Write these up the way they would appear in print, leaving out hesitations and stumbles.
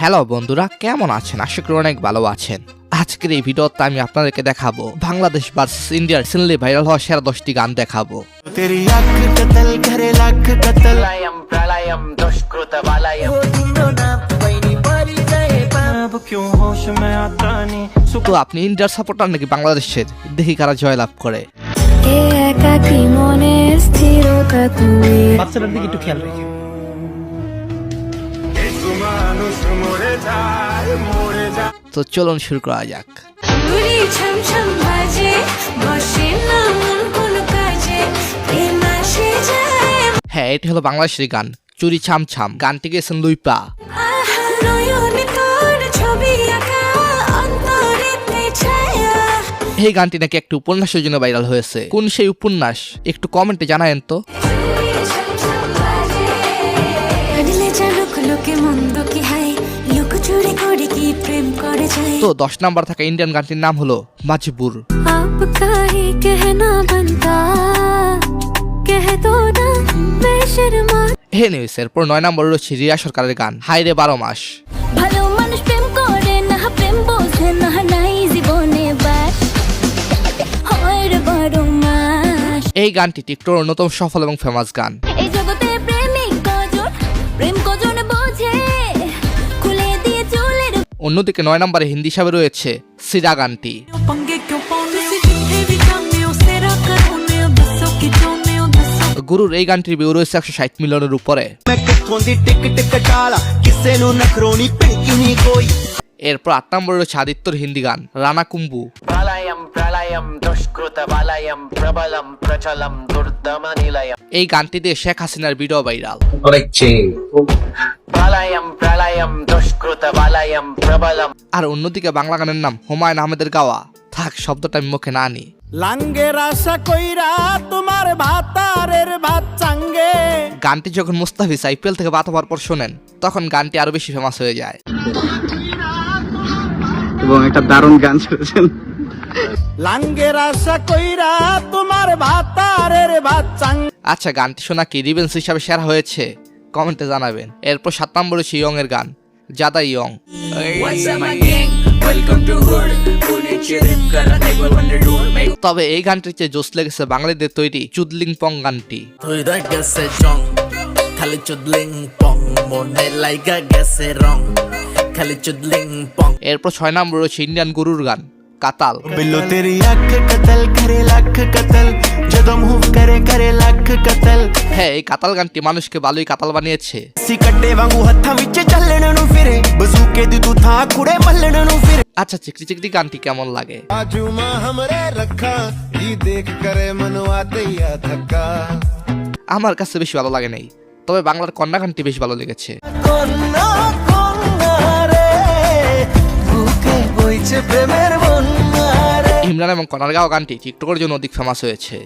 Hello বন্ধুরা, কেমন আছেন? আশা করি অনেক ভালো আছেন। আজকের এই ভিডিওতে আমি আপনাদেরকে দেখাবো বাংলাদেশ ভার্সেস ইন্ডিয়ার রিসেন্টলি ভাইরাল হওয়া সেরা 10টি গান দেখাবো। তো আপনি ইন্ডিয়ার সাপোর্টার নাকি বাংলাদেশের? দেখি কারা জয়লাভ করে। বাচ্চাটার দিকে একটু খেয়াল রেখে। তো চলুন শুরু করা যাক। হ্যাঁ, এটি হলো বাংলাদেশের গান চুরি ছাম ছাম। গানটি গেয়েছেন লুইপা। এই গানটি নাকি একটি উপন্যাসের জন্য ভাইরাল হয়েছে। কোন সেই উপন্যাস একটু কমেন্টে জানায়েন তো। তো 10 নাম্বার থাকা ইন্ডিয়ান গানটির নাম হলো মাজবুর। এরপর 9 নম্বর রয়েছে রিয়া সরকারের গান হাইরে 12 মাস। এই গানটি টিকটকের অন্যতম সফল এবং ফেমাস গান। অন্যদিকে 9 নম্বরে হিন্দি হিসাবে রয়েছে সিরা গানটি। গুরুর এই গানটির ভিউ রয়েছে 160 মিলিয়নের উপরে। এরপর 8 নম্বরে রয়েছে আদিত্যর হিন্দি গান রানা কুম্বু। এই গানটি দিয়ে শেখ হাসিনার ভিডিও ভাইরাল। আর অন্যদিকে বাংলা গানের নাম হুমায়ুন আহমেদের গাওয়া থাক শব্দটা আমি মুখে না আনি। গানটি যখন মুস্তাফিজ আইপিএল থেকে বাদ হওয়ার পর শোনেন তখন গানটি আরো বেশি ফেমাস হয়ে যায় এবং একটা দারুণ গান শুনেছেন। আচ্ছা, গানটি শোনা কি রিভেন্স হিসাবে সেরা হয়েছে? কমেন্টে জানাবেন। এরপর 7 নম্বরে হচ্ছে ইয়ং এর গান জাদা ইয়ং। তবে এই গানটির চেয়ে জোশ লেগেছে বাঙালিদের তৈরি চুদলিং পং গানটি। এরপর 6 নম্বর রয়েছে ইন্ডিয়ান গুরুর গান কাতাল। হ্যাঁ, এই কাতাল গানটি মানুষকে ভালোই কাতাল বানিয়েছে। আচ্ছা, চিকরি চিকরি গানটি কেমন লাগে? আমার কাছে বেশি ভালো লাগে নাই, তবে বাংলার কন্যা গানটি বেশি ভালো লেগেছে। ইমরান এবং কনার গাওয়া গানটি টিকটকের জন্য অধিক ফেমাস হয়েছে।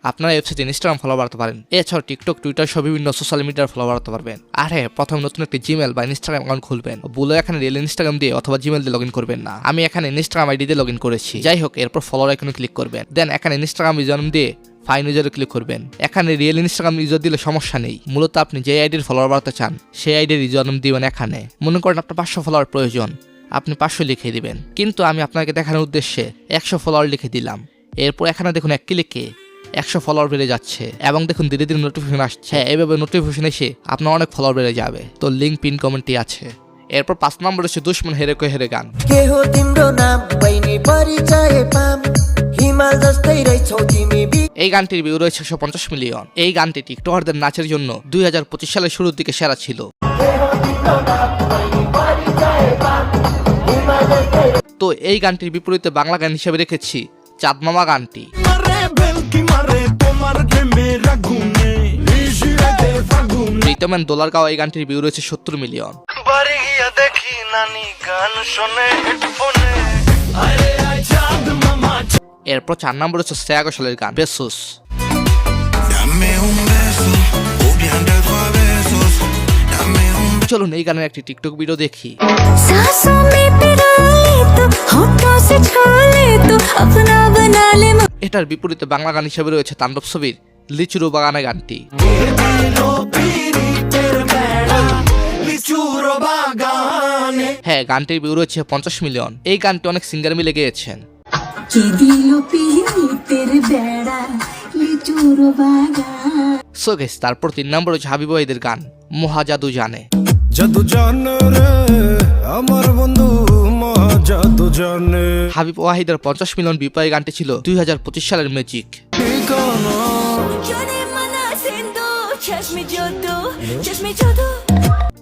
আপনারা ওয়েবসাইট ইনস্টাগ্রাম ফলো বাড়াতে পারেন। এছাড়াও টিকটক, টুইটার সহ বিভিন্ন সোশ্যাল মিডিয়ার ফলো বাড়াতে পারবেন। আর হ্যাঁ, প্রথমে নতুন একটি জিমেল বা ইনস্টাগ্রাম অ্যাকাউন্ট খুলবেন। বলে এখানে রিয়েল ইনস্টাগ্রাম দিয়ে অথবা জিমেল দিয়ে লগইন করবেন না। আমি এখানে ইনস্টাগ্রাম আইডি দিয়ে লগইন করেছি। যাই হোক, এরপর ফলোর আইকনে ক্লিক করবেন। দেন এখানে ইনস্টাগ্রাম ইউজার নেম দিয়ে ফাইন ইউজারে ক্লিক করবেন। এখানে রিয়েল ইনস্টাগ্রাম ইউজার দিলে সমস্যা নেই। মূলত আপনি যে আইডির ফলোয়ার বাড়াতে চান সেই আইডির ইউজার নেম দিবেন। এখানে মনে করেন আপনার 500 ফলোয়ার প্রয়োজন, আপনি 500 লিখে দিবেন। কিন্তু আমি আপনাকে দেখানোর উদ্দেশ্যে 100 ফলোয়ার লিখে দিলাম। এরপর এখানে দেখুন এক ক্লিকে 100 ফলোয়ার বেড়ে যাচ্ছে এবং দেখুন ধীরে ধীরে নোটিফিকেশন আসছে। এইভাবে নোটিফিকেশন এসে আপনার অনেক ফলোয়ার বেড়ে যাবে। তো লিঙ্ক পিন কমেন্টে আছে। এরপর 5 নম্বর হচ্ছে দুশ্মন হেরে কই হেরে গান। এই গানটির ভিউ রয়েছে 150 মিলিয়ন। এই গানটি টিকটকারদের নাচের জন্য 2025 সালের শুরুর দিকে সেরা ছিল। তো এই গানটির বিপরীতে বাংলা গান হিসেবে রেখেছি চাঁদ মামা গানটি। রিতমেন দোলার গাওয়া এই গানটির ভিউ রয়েছে 70 মিলিয়ন। এরপর 4 নম্বর হচ্ছে শ্রেয়া ঘোষালের গান বেসুস। চলুন এই গানের একটি টিকটক ভিডিও দেখি। এটার বিপরীতে বাংলা গান হিসেবে রয়েছে তাণ্ডব ছবির লিচুরু বাগানে গানটি। হ্যাঁ, গানটির ভিউ রয়েছে 50 মিলিয়ন। এই গানটি অনেক সিঙ্গার মিলে গেয়েছেন। সো গাইস, তারপর 3 নম্বর হচ্ছে হাবিব ওয়াহিদের গান মহা জাদু জানে। জাদু জানে রে আমার বন্ধু মহা জাদু জানে। হাবিব ওয়াহিদের 50 মিলিয়ন ভিউ পাওয়া এই গানটি ছিল 2025 সালের ম্যাজিক।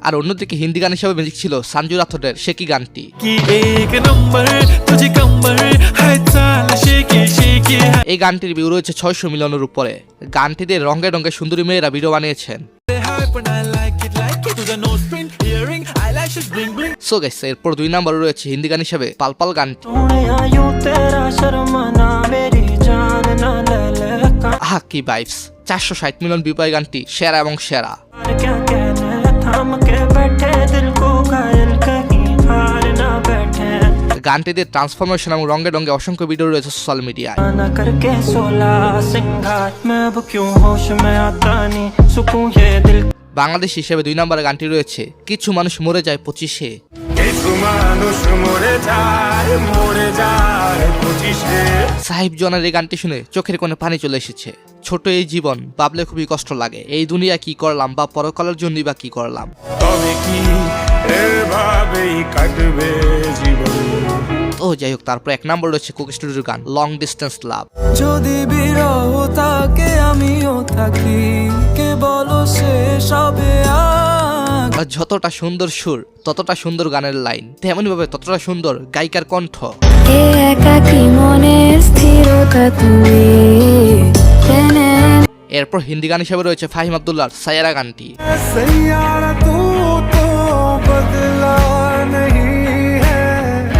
আর অন্যদিকে হিন্দি গান হিসেবে ম্যাজিক ছিল সঞ্জু রাথোরের শেকি গানটি। এই গানটির ভিউ রয়েছে 600 মিলিয়নের উপরে। গানটিতে রঙে রঙে সুন্দরী মেয়েরা ভিডিও বানিয়েছেন। সো গাইস, এরপর 2 নম্বরে রয়েছে হিন্দি গান হিসেবে পালপাল গানটি। আহা কি ভাইবস! 460 মিলিয়ন ভিউ পায় গানটি, সেরা এবং সেরা। গানটিতে ট্রান্সফরমেশন এবং রঙে রঙে অসংখ্য ভিডিও রয়েছে সোশ্যাল মিডিয়ায়। বাংলাদেশ হিসেবে 2 নম্বরে গানটি রয়েছে কিছু মানুষ মরে যায় 25-এ। সাহিব জনের এই গানটি শুনে চোখের কোণে পানি চলে এসেছে। ছোট এই জীবন ভাবলে খুবই কষ্ট লাগে। এই দুনিয়া কি করলাম বা পরকালের জন্যই বা কি করলাম। ও যাই হোক, তারপর 1 নম্বর রয়েছে কোক স্টুডিওর গান লং ডিস্টেন্স লাভ। যদি বিরহ থাকে আমিও থাকি, কে বলো শেষ হবে আর যতটা সুন্দর সুর ততটা সুন্দর গানের লাইন, তেমনি ভাবে ততটা সুন্দর গায়িকার কণ্ঠ। এরপর হিন্দি গান হিসেবে রয়েছে ফাহিম আব্দুল্লাহর সায়ারা গানটি।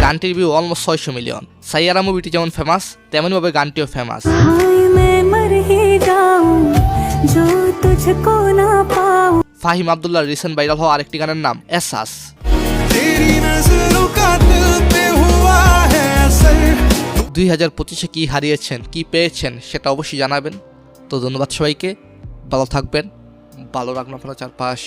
গানটির ভিউ অলমোস্ট 600 মিলিয়ন। সায়ারা মুভিটি যেমন ফেমাস তেমনি ভাবে গানটিও ফেমাস। ফাহিম আব্দুল্লাহর রিসেন্ট ভাইরাল হওয়া আরেকটি গানের নাম এসাস। 2025-এ কি হারিয়েছেন, কি পেয়েছেন সেটা অবশ্যই জানাবেন। তো ধন্যবাদ সবাইকে, ভালো থাকবেন, ভালো রাখবেন আপনার চারপাশ।